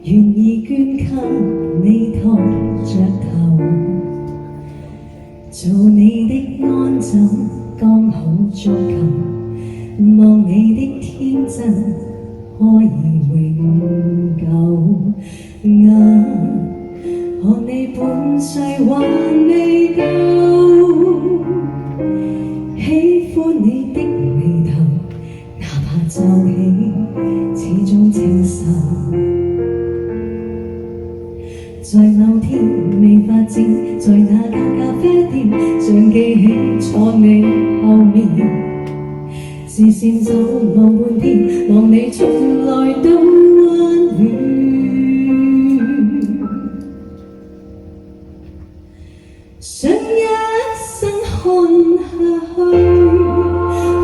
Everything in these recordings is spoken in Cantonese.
願意捐給你托着頭，做你的安枕，剛好足夠，望你的天真可以永久。看你半世還未夠，喜歡你的眉頭，哪怕皺起，始終清秀。在某天未發展，在那間咖啡店，像記起坐你後面，視線走望半天，望你從來都溫暖。想一生看下去，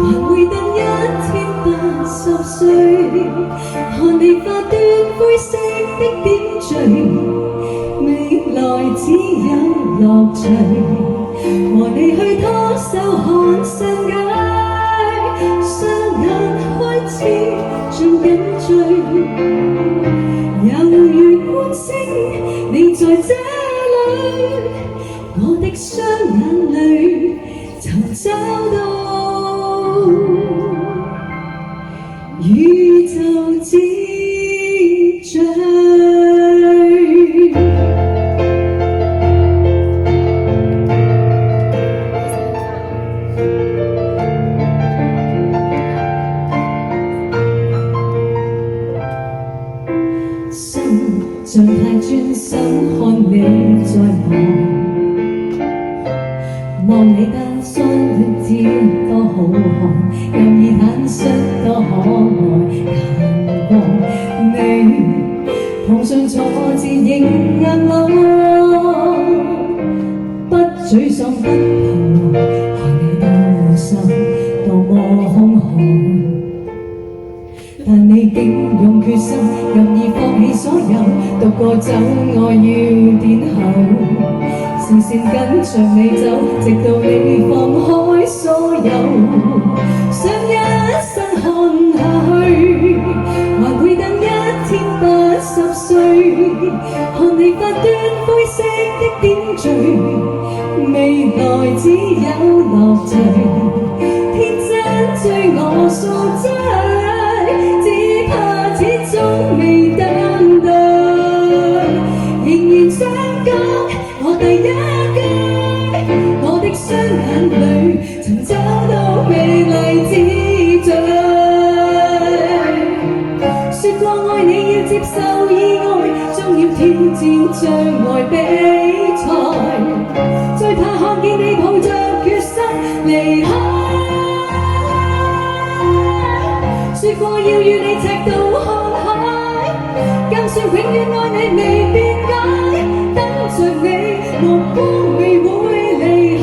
還會等一天80歲，看你化斷灰色的點綴。未來只有樂趣，和你去拖手看上街，雙眼開始盡緊醉，猶如觀星，你在這裡，我的雙眼裡就找到宇宙之最。像太專心看你在望你單雙的姿多好看，任意坦率多可愛。行過你碰上挫折仍硬朗，不沮喪不彷徨，看你多心多麼空虛。但你竟用決心，任意放棄所有，獨個走愛要殿後，視線跟着你走，直到你放開所有。想一生看下去，還會等一天80歲，看你發端灰色的點綴，未來只有樂趣，天真醉我素質。未等待，仍然想講我第一句，我的雙眼裡曾找到美麗之最。說過愛你要接受意外，終要挑戰障礙比賽，最怕看見你抱着決心離開。說過要與你赤道看海，更說永遠愛你未變解，等着你目光未會離開。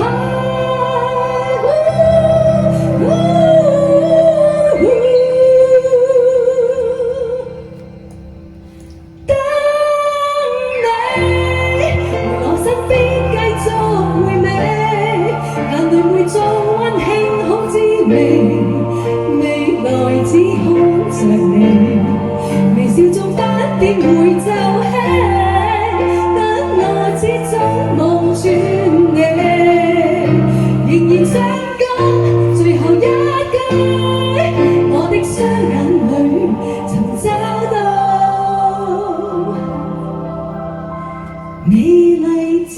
等你回我身邊繼續回味，眼淚會做溫馨好滋味，未來只看着你，微笑中斑點會皺起，等我始終望住你，仍然想講最後一句，我的雙眼裡曾找到美麗之